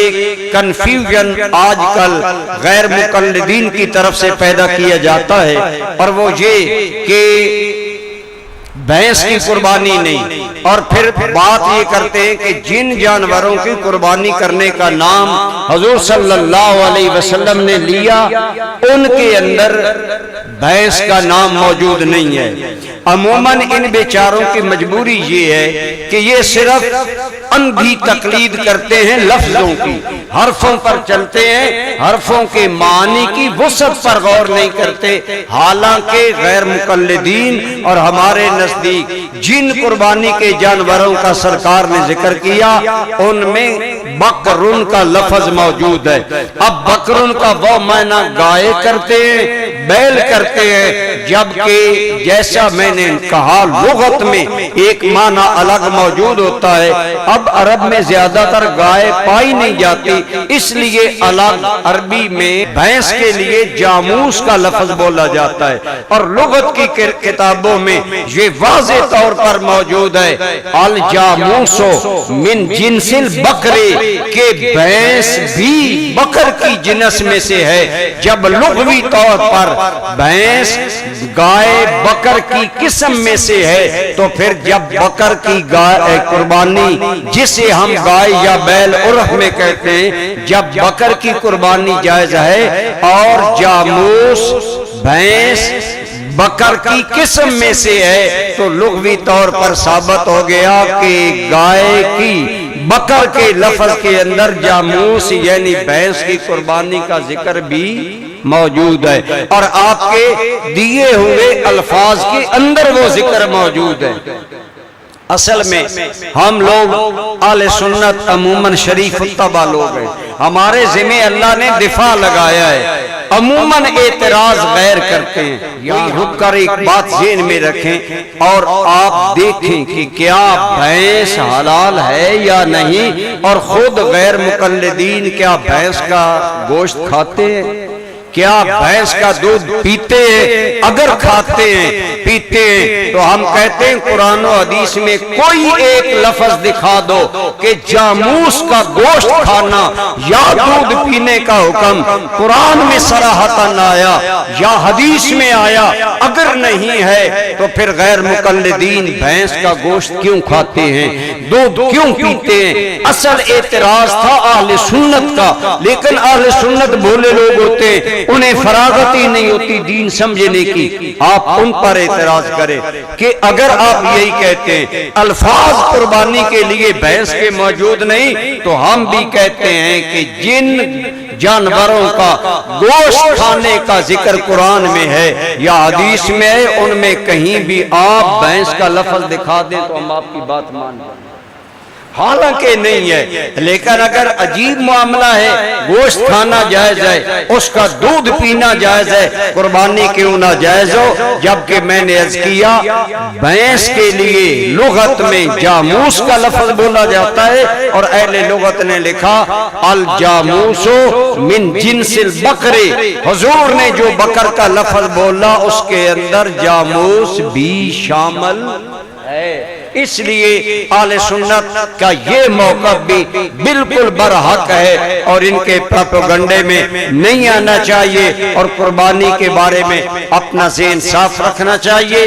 ایک کنفیوژن آج کل غیر مقلدین کی طرف سے پیدا کیا جاتا ہے، اور وہ یہ کہ بھینس کی قربانی نہیں، اور پھر بات یہ کرتے ہیں کہ جن جانوروں کی قربانی کرنے کا نام حضور صلی اللہ علیہ وسلم نے لیا ان کے اندر بھینس کا نام موجود نہیں ہے۔ عموماً ان بیچاروں کی مجبوری یہ ہے کہ یہ صرف اندھی تقلید کرتے ہیں، لفظوں کی، حرفوں پر چلتے ہیں، حرفوں کے معنی کی وسعت پر غور نہیں کرتے، حالانکہ غیر مقلدین اور ہمارے نزدیک جن قربانی کے جانوروں کا سرکار نے ذکر کیا ان میں بکرن کا لفظ موجود ہے۔ اب بکرن کا وہ معنی گائے کرتے ہیں، بیل کرتے ہیں، جبکہ جیسا میں نے کہا لغت میں ایک معنی الگ موجود ہوتا ہے۔ اب عرب میں زیادہ تر گائے پائی نہیں جاتی، اس لیے الگ عربی میں بھینس کے لیے جاموس کا لفظ بولا جاتا ہے، اور لغت کی کتابوں میں یہ واضح طور پر موجود ہے، الجاموسو من جنس البقرے، کہ بھینس بھی بکر کی جنس میں سے ہے۔ جب لغوی طور پر بھینس گائے بکر کی قسم میں سے ہے تو پھر جب بکر کی قربانی جسے ہم گائے یا بیل عرف میں کہتے ہیں، جب بکر کی قربانی جائز ہے اور جاموس بھینس بکر کی قسم میں سے ہے، تو لغوی طور پر ثابت ہو گیا کہ گائے کی بکر کے لفظ کے اندر جاموس یعنی بھینس کی قربانی کا ذکر بھی موجود ہے، اور آپ کے دیے ہوئے الفاظ کے اندر وہ ذکر موجود ہے۔ اصل میں ہم لوگ اہل سنت عموماً شریف الطبع لوگ ہیں، ہمارے ذمہ اللہ نے دفاع لگایا ہے، عموماً اعتراض غیر کرتے ہیں۔ یہاں رک کر ایک بات ذہن میں رکھیں اور آپ دیکھیں کہ کیا بھینس حلال ہے یا نہیں، اور خود غیر مقلدین کیا بھینس کا گوشت کھاتے ہیں، کیا بھینس کا دودھ پیتے ہیں؟ اگر کھاتے ہیں پیتے ہیں تو ہم کہتے ہیں قرآن و حدیث میں کوئی ایک لفظ دکھا دو کہ جاموس کا گوشت کھانا یا دودھ پینے کا حکم قرآن میں صراحتاً آیا یا حدیث میں آیا۔ اگر نہیں ہے تو پھر غیر مقلدین بھینس کا گوشت کیوں کھاتے ہیں، دودھ کیوں پیتے ہیں؟ اصل اعتراض تھا اہل سنت کا، لیکن اہل سنت بھولے لوگ ہوتے ہیں، انہیں فراغت ہی نہیں ہوتی دین سمجھنے کی۔ آپ ان پر اعتراض کریں کہ اگر آپ یہی کہتے ہیں الفاظ قربانی کے لیے بھینس کے موجود نہیں، تو ہم بھی کہتے ہیں کہ جن جانوروں کا گوشت کھانے کا ذکر قرآن میں ہے یا حدیث میں ہے، ان میں کہیں بھی آپ بھینس کا لفظ دکھا دیں تو ہم آپ کی بات مان لیں، حالانکہ نہیں ہے۔ لیکن اگر عجیب معاملہ ہے، گوشت کھانا جائز ہے، اس کا دودھ پینا جائز ہے، قربانی کیوں نہ جائز ہو؟ جبکہ میں نے عرض کیا بھینس کے لیے لغت میں جاموس کا لفظ بولا جاتا ہے، اور اہل لغت نے لکھا الجاموسو من جنس البقرے، حضور نے جو بکر کا لفظ بولا اس کے اندر جاموس بھی شامل ہے۔ اس لیے اہل سنت کا یہ موقف بھی بالکل برحق ہے، اور ان کے پروپیگنڈے میں نہیں آنا چاہیے، اور قربانی کے بارے میں اپنا ذہن صاف رکھنا چاہیے۔